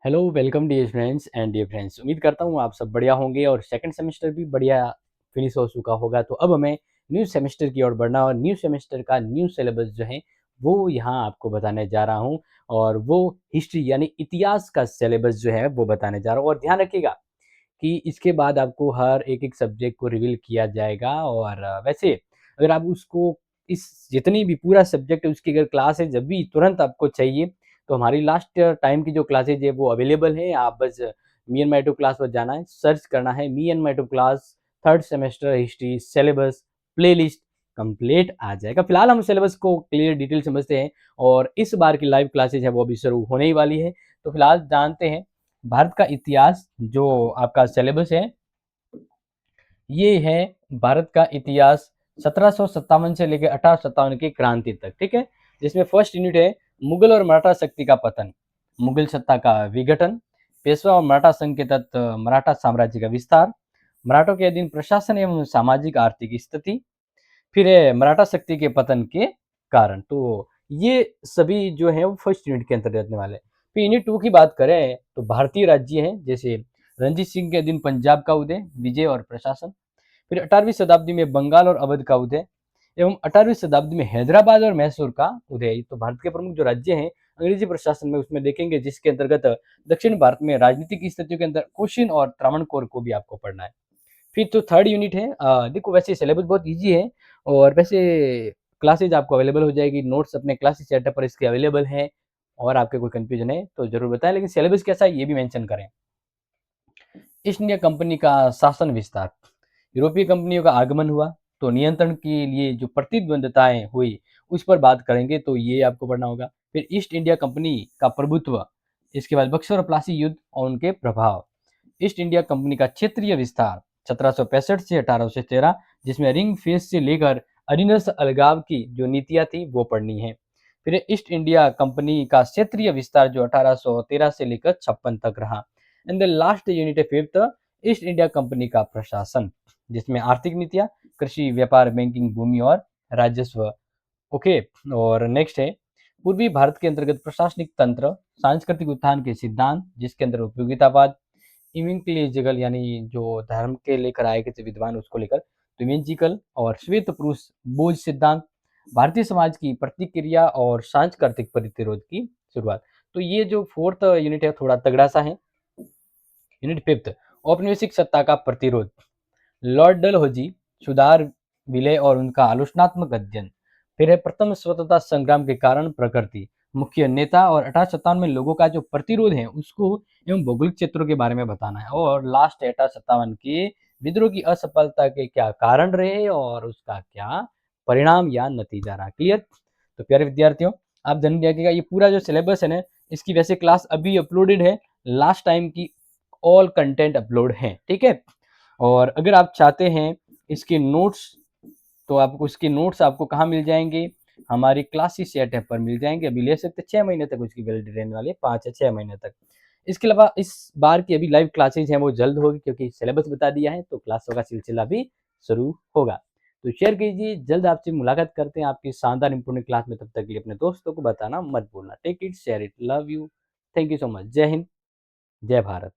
Hello welcome dear friends and dear friends. उम्मीद करता हूँ आप सब बढ़िया होंगे और सेकंड सेमेस्टर भी बढ़िया फिनिश हो चुका होगा। तो अब हमें न्यू सेमेस्टर की ओर बढ़ना और न्यू सेमेस्टर का न्यू सिलेबस जो है वो यहाँ आपको बताने जा रहा हूँ। और वो हिस्ट्री यानी इतिहास का सिलेबस जो है वो बताने जा रहा हूँ। और ध्यान रखिएगा कि इसके बाद आपको हर एक सब्जेक्ट को रिवील किया जाएगा। और वैसे अगर आप उसको इस जितनी भी पूरा सब्जेक्ट है उसकी अगर क्लास है जब भी तुरंत आपको चाहिए तो हमारी लास्ट टाइम की जो क्लासेज है वो अवेलेबल है। आप बस me and my two class पर जाना है, सर्च करना है me and my two class third semester history syllabus playlist complete आ जाएगा। फिलहाल हम सिलेबस को क्लियर डिटेल समझते हैं और इस बार की लाइव क्लासेज है वो अभी शुरू होने ही वाली है। तो फिलहाल जानते हैं भारत का इतिहास जो आपका सिलेबस है ये है। भारत का इतिहास 1757 से लेकर 1857 की क्रांति तक, ठीक है। जिसमें फर्स्ट यूनिट है मुगल और मराठा शक्ति का पतन, मुगल सत्ता का विघटन, पेशवा और मराठा संघ के तहत मराठा साम्राज्य का विस्तार, मराठों के अधीन प्रशासन एवं सामाजिक आर्थिक स्थिति, फिर है मराठा शक्ति के पतन के कारण। तो ये सभी जो है वो फर्स्ट यूनिट के अंतर्गत आने वाले। फिर यूनिट 2 की बात करें तो भारतीय राज्य है, जैसे रणजीत सिंह के अधीन पंजाब का उदय, विजय और प्रशासन। फिर 18वीं शताब्दी में बंगाल और अवध का उदय एवं 18वीं शताब्दी में हैदराबाद और मैसूर का उदय। तो भारत के प्रमुख जो राज्य हैं अंग्रेजी प्रशासन में उसमें देखेंगे, जिसके अंतर्गत दक्षिण भारत में राजनीतिक स्थितियों के अंदर कोशीन और त्रावणकोर को भी आपको पढ़ना है। फिर तो थर्ड यूनिट है, देखो वैसे सिलेबस बहुत ईजी है और वैसे क्लासेज आपको अवेलेबल हो जाएगी, नोट्स अपने क्लासेस सेटअप पर इसके अवेलेबल है। और आपके कोई कंफ्यूजन है तो जरूर बताएं, लेकिन सिलेबस कैसा है ये भी मेंशन करें। ईस्ट इंडिया कंपनी का शासन विस्तार, यूरोपीय कंपनियों का आगमन हुआ तो नियंत्रण के लिए जो प्रतिद्वंदताएं हुई उस पर बात करेंगे, तो ये आपको पढ़ना होगा। फिर ईस्ट इंडिया कंपनी का प्रभुत्व, इसके बाद बक्सर और प्लासी युद्ध और उनके प्रभाव, ईस्ट इंडिया कंपनी का क्षेत्रीय विस्तार 1765 से 1813, जिसमें रिंग फेस से लेकर अधीनस्थ अलगाव की जो नीतियां थी वो पढ़नी है। फिर ईस्ट इंडिया कंपनी का क्षेत्रीय विस्तार जो 1813 से लेकर 56 तक रहा। एंड द लास्ट यूनिट है फिफ्थ, ईस्ट इंडिया कंपनी का प्रशासन, जिसमें आर्थिक नीतियां, कृषि, व्यापार, बैंकिंग, भूमि और राजस्व। ओके। और नेक्स्ट है पूर्वी भारत के अंतर्गत प्रशासनिक तंत्र, सांस्कृतिक उत्थान के सिद्धांत, जिसके अंदर उपयोगितावाद, इविंकलिजिकल यानी जो धर्म के लेकर आए गए थे विद्वान उसको लेकर, तो इवेंजिकल और श्वेत पुरुष बोझ सिद्धांत, भारतीय समाज की प्रतिक्रिया और सांस्कृतिक प्रतिरोध की शुरुआत। तो ये जो फोर्थ यूनिट है थोड़ा तगड़ा सा है। यूनिट फिफ्थ, औपनिवेशिक सत्ता का प्रतिरोध, लॉर्ड डलहौजी, सुधार विलय और उनका आलोचनात्मक अध्ययन। फिर है प्रथम स्वतंत्रता संग्राम के कारण प्रकृति, मुख्य नेता और 1857 में लोगों का जो प्रतिरोध है उसको एवं भौगोलिक क्षेत्रों के बारे में बताना है। और लास्ट 1857 के विद्रोह की असफलता के क्या कारण रहे और उसका क्या परिणाम या नतीजा रहा। क्लियर। तो प्यारे विद्यार्थियों, आप ध्यान रखिएगा ये पूरा जो सिलेबस है ना, इसकी वैसे क्लास अभी अपलोडेड है, लास्ट टाइम की ऑल कंटेंट अपलोड है, ठीक है। और अगर आप चाहते हैं इसके नोट्स, तो आपको इसके नोट्स आपको कहाँ मिल जाएंगे, हमारी क्लासेस सेट ऐप पर मिल जाएंगे। अभी ले सकते 6 महीने तक उसकी वैलिडिटी रहने वाली है, 5 या 6 महीने तक। इसके अलावा इस बार की अभी लाइव क्लासेज हैं वो जल्द होगी, क्योंकि सिलेबस बता दिया है तो क्लासों का सिलसिला भी शुरू होगा। तो शेयर कीजिए, जल्द आपसे मुलाकात करते हैं आपकी शानदार इंपोर्टेंट क्लास में। तब तक के लिए अपने दोस्तों को बताना मत भूलना। Take it, share it, love you, thank you so much. जय हिंद, जय भारत।